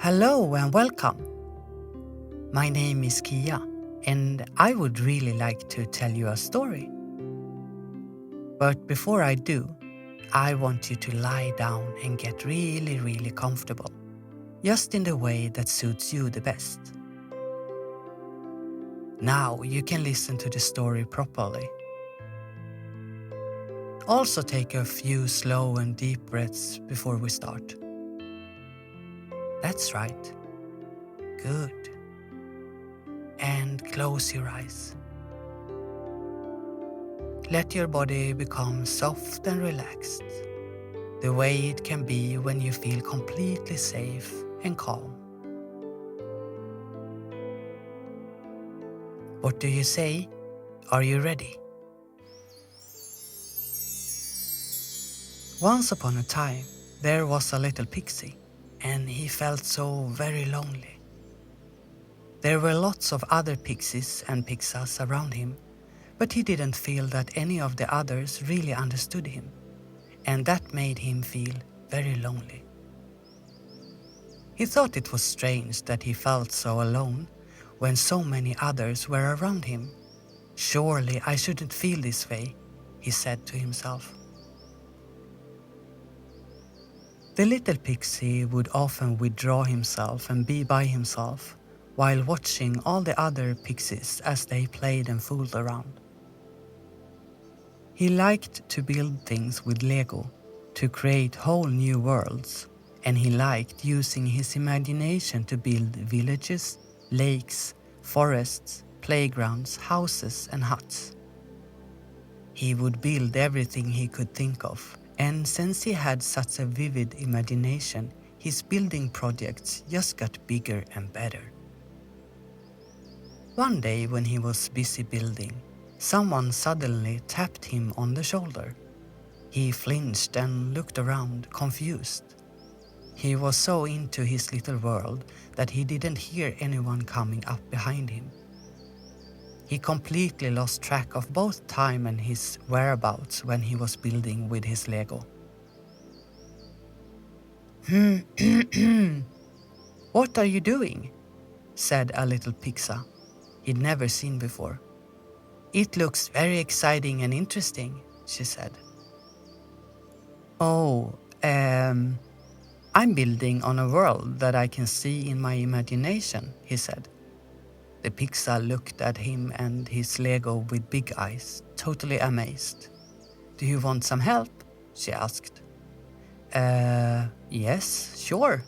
Hello and welcome. My name is Kia and I would really like to tell you a story. But before I do, I want you to lie down and get really comfortable, just in the way that suits you the best. Now you can listen to the story properly. Also take a few slow and deep breaths before we start. That's right. Good. And close your eyes. Let your body become soft and relaxed, the way it can be when you feel completely safe and calm. What do you say? Are you ready? Once upon a time, there was a little pixie, and he felt so very lonely. There were lots of other pixies and pixas around him, but he didn't feel that any of the others really understood him, and that made him feel very lonely. He thought it was strange that he felt so alone when so many others were around him. Surely I shouldn't feel this way, he said to himself. The little pixie would often withdraw himself and be by himself while watching all the other pixies as they played and fooled around. He liked to build things with Lego, to create whole new worlds, and he liked using his imagination to build villages, lakes, forests, playgrounds, houses and huts. He would build everything he could think of, and since he had such a vivid imagination, his building projects just got bigger and better. One day when he was busy building, someone suddenly tapped him on the shoulder. He flinched and looked around, confused. He was so into his little world that he didn't hear anyone coming up behind him. He completely lost track of both time and his whereabouts when he was building with his Lego. What are you doing? Said a little pixa he'd never seen before. It looks very exciting and interesting, she said. Oh, I'm building on a world that I can see in my imagination, he said. The pixa looked at him and his Lego with big eyes, totally amazed. Do you want some help? She asked. Yes, sure.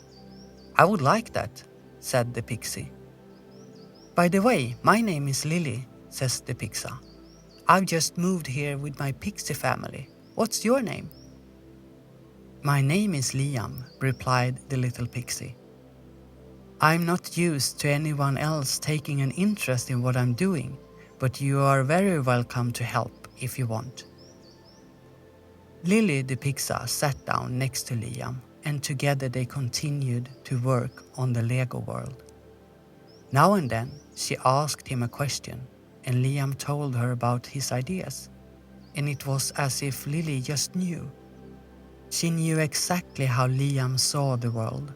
I would like that, said the pixie. By the way, my name is Lily, says the pixa. I've just moved here with my pixie family. What's your name? My name is Liam, replied the little pixie. I'm not used to anyone else taking an interest in what I'm doing, but you are very welcome to help if you want. Lily the pixa sat down next to Liam, and together they continued to work on the Lego world. Now and then she asked him a question, and Liam told her about his ideas, and it was as if Lily just knew. She knew exactly how Liam saw the world.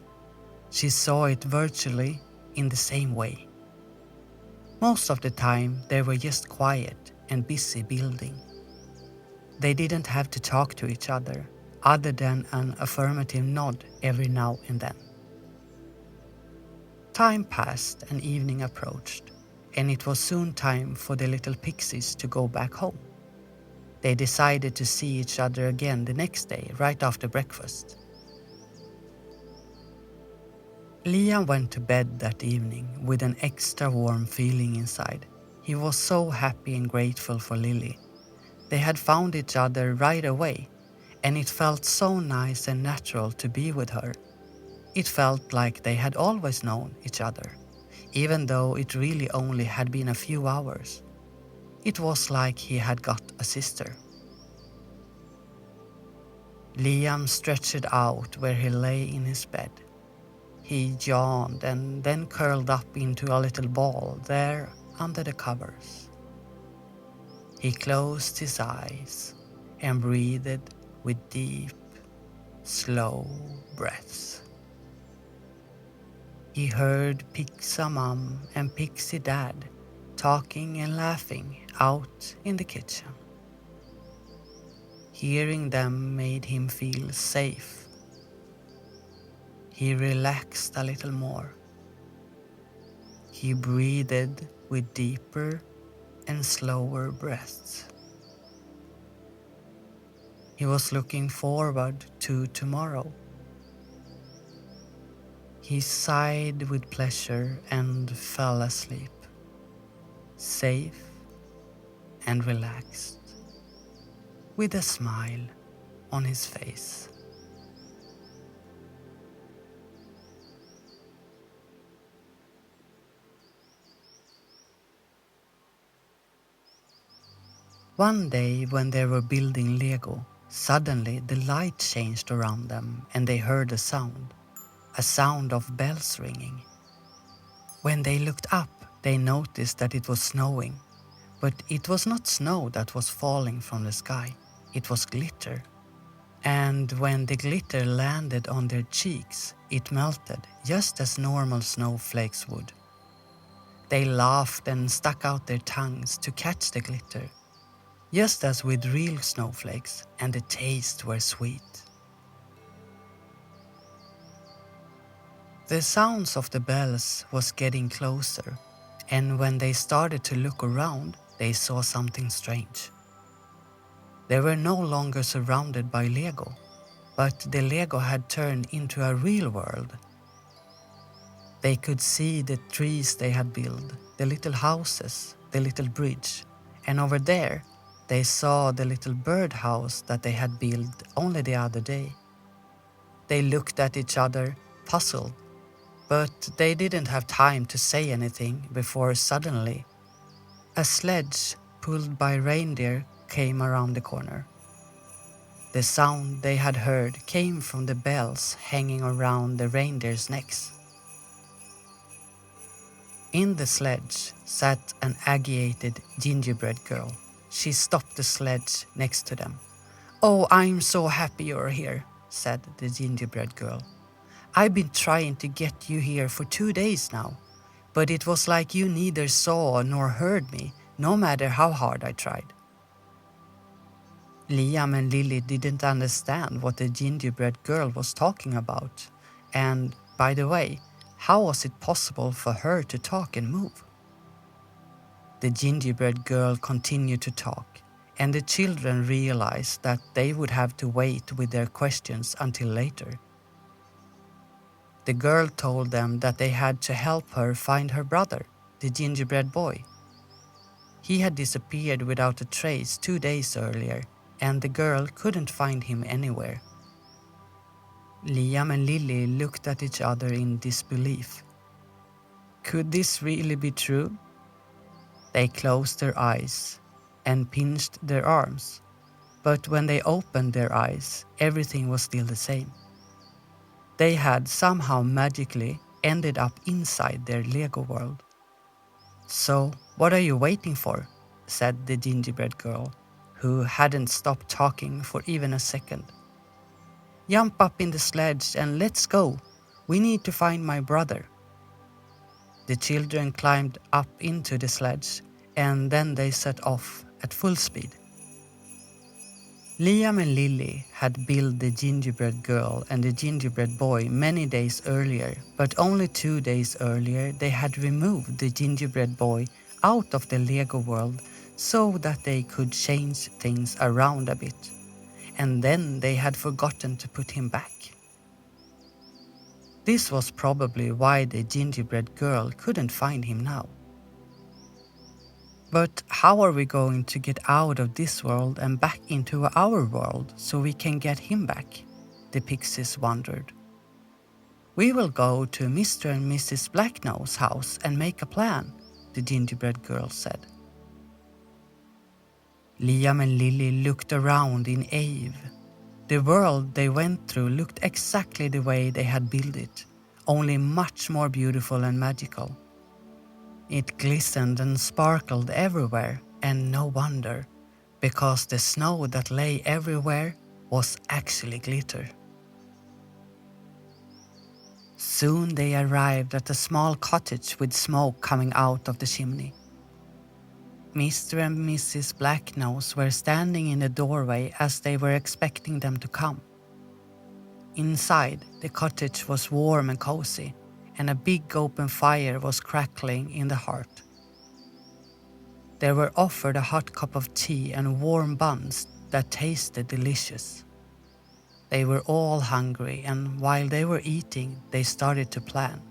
She saw it virtually in the same way. Most of the time they were just quiet and busy building. They didn't have to talk to each other than an affirmative nod every now and then. Time passed and evening approached, and it was soon time for the little pixies to go back home. They decided to see each other again the next day, right after breakfast. Liam went to bed that evening with an extra warm feeling inside. He was so happy and grateful for Lily. They had found each other right away, and it felt so nice and natural to be with her. It felt like they had always known each other, even though it really only had been a few hours. It was like he had got a sister. Liam stretched out where he lay in his bed. He yawned and then curled up into a little ball there under the covers. He closed his eyes and breathed with deep, slow breaths. He heard Pixa mom and Pixie dad talking and laughing out in the kitchen. Hearing them made him feel safe. He relaxed a little more. He breathed with deeper and slower breaths. He was looking forward to tomorrow. He sighed with pleasure and fell asleep, safe and relaxed, with a smile on his face. One day when they were building Lego, suddenly the light changed around them and they heard a sound of bells ringing. When they looked up, they noticed that it was snowing, but it was not snow that was falling from the sky, it was glitter. And when the glitter landed on their cheeks, it melted just as normal snowflakes would. They laughed and stuck out their tongues to catch the glitter, just as with real snowflakes, and the taste were sweet. The sounds of the bells was getting closer, and when they started to look around, they saw something strange. They were no longer surrounded by Lego, but the Lego had turned into a real world. They could see the trees they had built, the little houses, the little bridge, and over there they saw the little birdhouse that they had built only the other day. They looked at each other, puzzled, but they didn't have time to say anything before suddenly a sledge pulled by reindeer came around the corner. The sound they had heard came from the bells hanging around the reindeers' necks. In the sledge sat an agitated gingerbread girl. She stopped the sledge next to them. "Oh, I'm so happy you're here," said the gingerbread girl. "I've been trying to get you here for 2 days now, but it was like you neither saw nor heard me, no matter how hard I tried." Liam and Lily didn't understand what the gingerbread girl was talking about. And, by the way, how was it possible for her to talk and move? The gingerbread girl continued to talk, and the children realized that they would have to wait with their questions until later. The girl told them that they had to help her find her brother, the gingerbread boy. He had disappeared without a trace 2 days earlier, and the girl couldn't find him anywhere. Liam and Lily looked at each other in disbelief. Could this really be true? They closed their eyes and pinched their arms, but when they opened their eyes, everything was still the same. They had somehow magically ended up inside their Lego world. "So, what are you waiting for?" said the gingerbread girl, who hadn't stopped talking for even a second. "Jump up in the sledge and let's go. We need to find my brother." The children climbed up into the sledge and then they set off at full speed. Liam and Lily had built the gingerbread girl and the gingerbread boy many days earlier, but only 2 days earlier they had removed the gingerbread boy out of the Lego world so that they could change things around a bit. And then they had forgotten to put him back. This was probably why the gingerbread girl couldn't find him now. But how are we going to get out of this world and back into our world so we can get him back? The pixies wondered. "We will go to Mr. and Mrs. Blacknose's house and make a plan," the gingerbread girl said. Liam and Lily looked around in awe. The world they went through looked exactly the way they had built it, only much more beautiful and magical. It glistened and sparkled everywhere, and no wonder, because the snow that lay everywhere was actually glitter. Soon they arrived at a small cottage with smoke coming out of the chimney. Mr. and Mrs. Blacknose were standing in the doorway as they were expecting them to come. Inside, the cottage was warm and cozy, and a big open fire was crackling in the hearth. They were offered a hot cup of tea and warm buns that tasted delicious. They were all hungry, and while they were eating, they started to plan.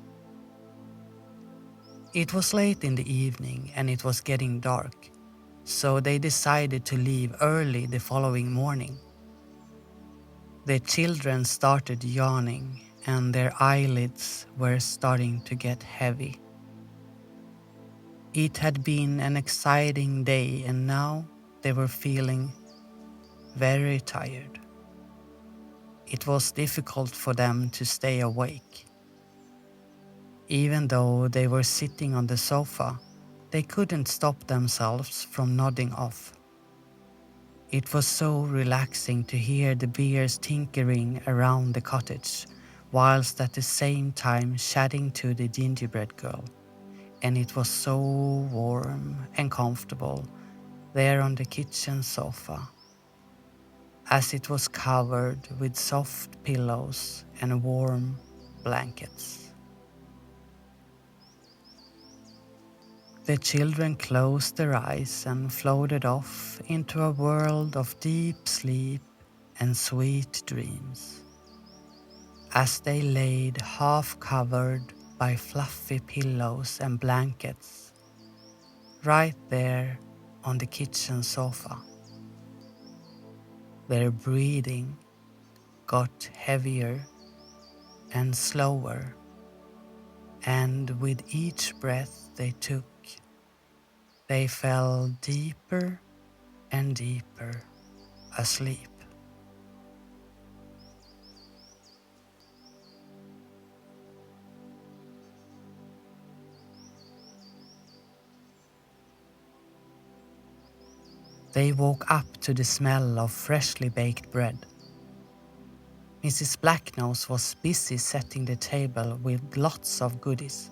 It was late in the evening and it was getting dark, so they decided to leave early the following morning. The children started yawning and their eyelids were starting to get heavy. It had been an exciting day and now they were feeling very tired. It was difficult for them to stay awake. Even though they were sitting on the sofa, they couldn't stop themselves from nodding off. It was so relaxing to hear the bears tinkering around the cottage, whilst at the same time chatting to the gingerbread girl. And it was so warm and comfortable there on the kitchen sofa, as it was covered with soft pillows and warm blankets. The children closed their eyes and floated off into a world of deep sleep and sweet dreams. As they laid half covered by fluffy pillows and blankets, right there on the kitchen sofa. Their breathing got heavier and slower, and with each breath they took, they fell deeper and deeper asleep. They woke up to the smell of freshly baked bread. Mrs. Blacknose was busy setting the table with lots of goodies.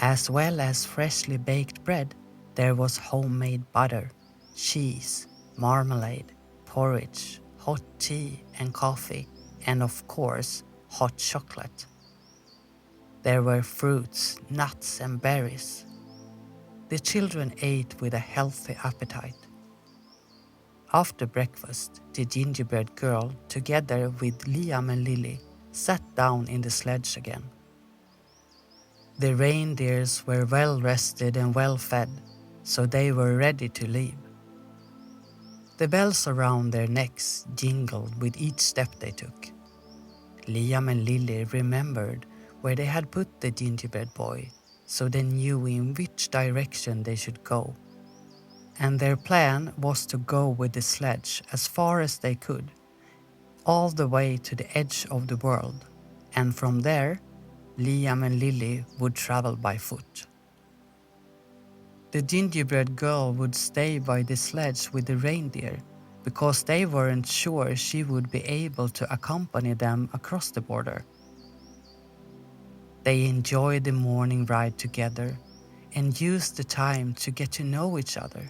As well as freshly baked bread, there was homemade butter, cheese, marmalade, porridge, hot tea and coffee, and of course, hot chocolate. There were fruits, nuts and berries. The children ate with a healthy appetite. After breakfast, the gingerbread girl, together with Liam and Lily, sat down in the sledge again. The reindeers were well rested and well fed, so they were ready to leave. The bells around their necks jingled with each step they took. Liam and Lily remembered where they had put the gingerbread boy, so they knew in which direction they should go. And their plan was to go with the sledge as far as they could, all the way to the edge of the world, and from there, Liam and Lily would travel by foot. The gingerbread girl would stay by the sledge with the reindeer because they weren't sure she would be able to accompany them across the border. They enjoyed the morning ride together and used the time to get to know each other.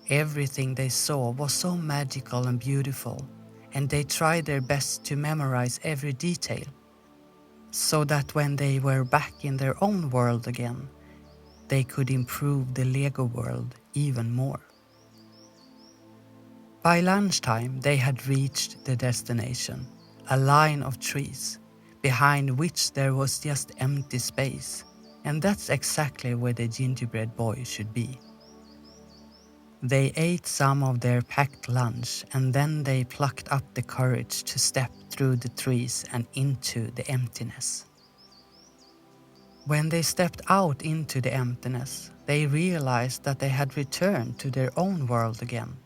Everything they saw was so magical and beautiful, and they tried their best to memorize every detail, so that when they were back in their own world again, they could improve the Lego world even more. By lunchtime, they had reached the destination, a line of trees, behind which there was just empty space, and that's exactly where the gingerbread boy should be. They ate some of their packed lunch and then they plucked up the courage to step through the trees and into the emptiness. When they stepped out into the emptiness, they realized that they had returned to their own world again,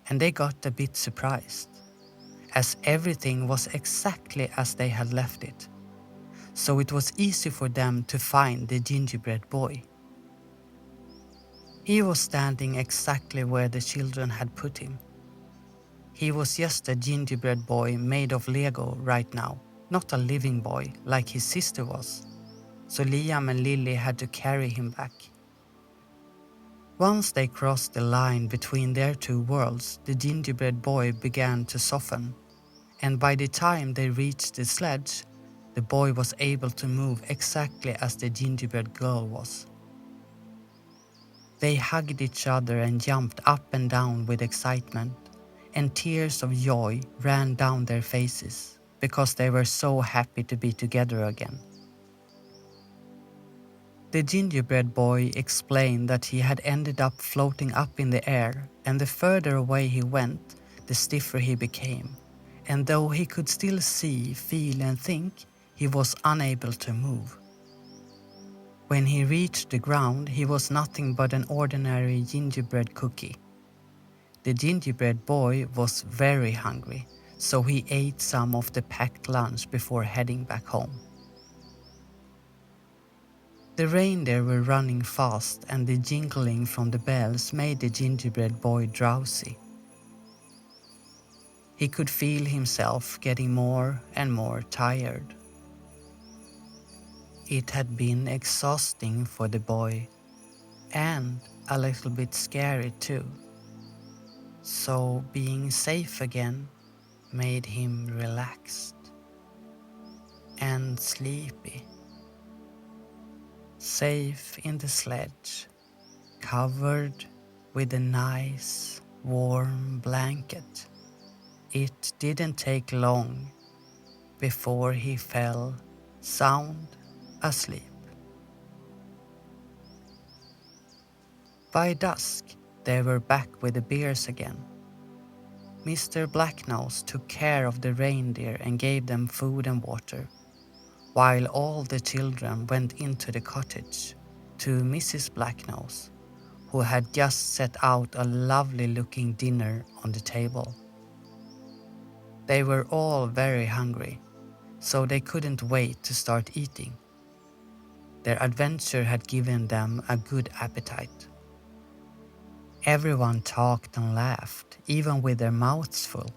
and they got a bit surprised, as everything was exactly as they had left it, so it was easy for them to find the gingerbread boy. He was standing exactly where the children had put him. He was just a gingerbread boy made of Lego right now, not a living boy like his sister was, so Liam and Lily had to carry him back. Once they crossed the line between their two worlds, the gingerbread boy began to soften, and by the time they reached the sledge, the boy was able to move exactly as the gingerbread girl was. They hugged each other and jumped up and down with excitement, and tears of joy ran down their faces because they were so happy to be together again. The gingerbread boy explained that he had ended up floating up in the air, and the further away he went, the stiffer he became, and though he could still see, feel and think, he was unable to move. When he reached the ground, he was nothing but an ordinary gingerbread cookie. The gingerbread boy was very hungry, so he ate some of the packed lunch before heading back home. The reindeer were running fast, and the jingling from the bells made the gingerbread boy drowsy. He could feel himself getting more and more tired. It had been exhausting for the boy, and a little bit scary too. So being safe again made him relaxed and sleepy. Safe in the sledge, covered with a nice warm blanket. It didn't take long before he fell sound asleep. By dusk, they were back with the bears again. Mr. Blacknose took care of the reindeer and gave them food and water, while all the children went into the cottage to Mrs. Blacknose, who had just set out a lovely-looking dinner on the table. They were all very hungry, so they couldn't wait to start eating. Their adventure had given them a good appetite. Everyone talked and laughed, even with their mouths full.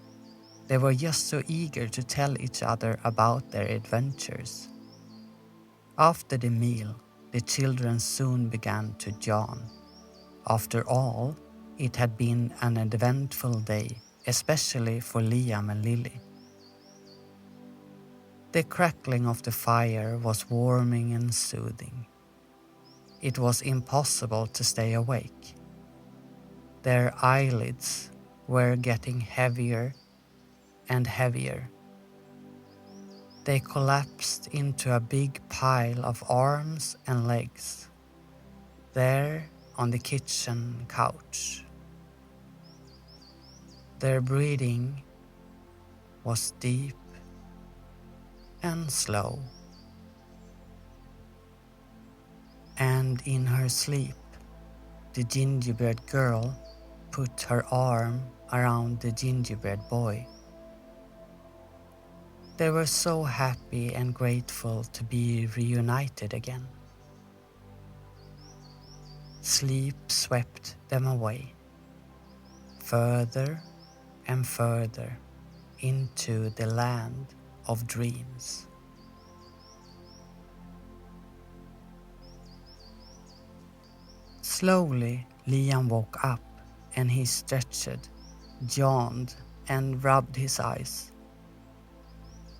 They were just so eager to tell each other about their adventures. After the meal, the children soon began to yawn. After all, it had been an eventful day, especially for Liam and Lily. The crackling of the fire was warming and soothing. It was impossible to stay awake. Their eyelids were getting heavier and heavier. They collapsed into a big pile of arms and legs, there on the kitchen couch. Their breathing was deep and slow, and in her sleep, the gingerbread girl put her arm around the gingerbread boy. They were so happy and grateful to be reunited again. Sleep swept them away, further and further into the land of dreams. Slowly, Liam woke up and he stretched, yawned and rubbed his eyes.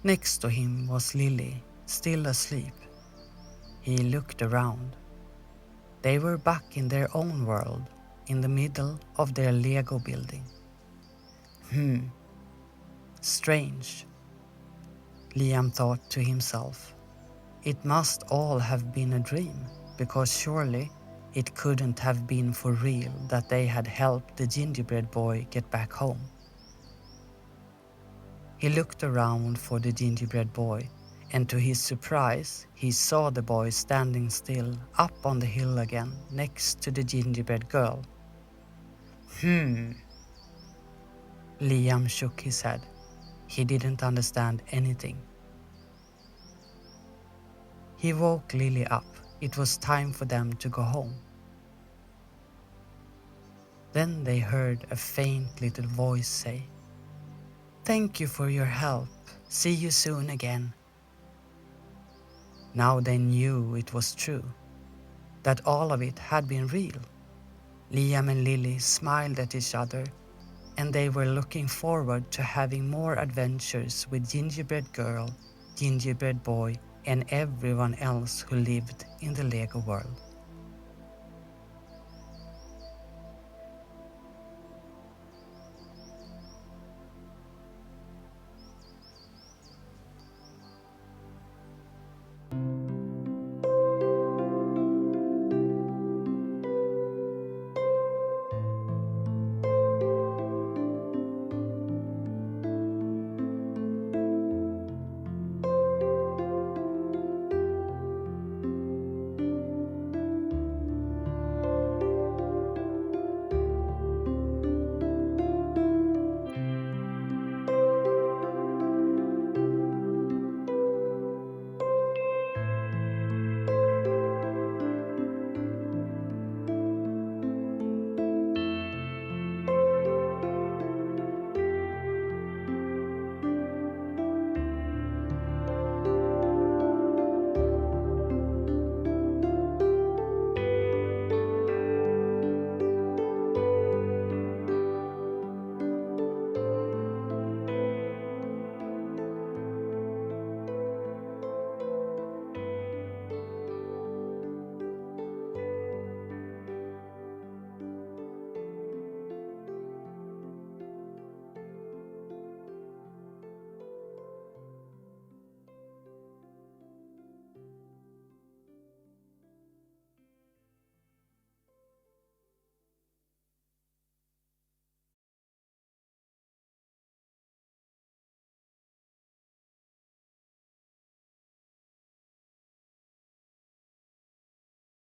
Next to him was Lily, still asleep. He looked around. They were back in their own world, in the middle of their Lego building. Strange, Liam thought to himself. It must all have been a dream, because surely it couldn't have been for real that they had helped the gingerbread boy get back home. He looked around for the gingerbread boy, and to his surprise, he saw the boy standing still up on the hill again next to the gingerbread girl. Liam shook his head. He didn't understand anything. He woke Lily up. It was time for them to go home. Then they heard a faint little voice say, "Thank you for your help. See you soon again. Now they knew it was true, that all of it had been real. Liam and Lily smiled at each other, and they were looking forward to having more adventures with Gingerbread Girl, Gingerbread Boy, and everyone else who lived in the Lego world.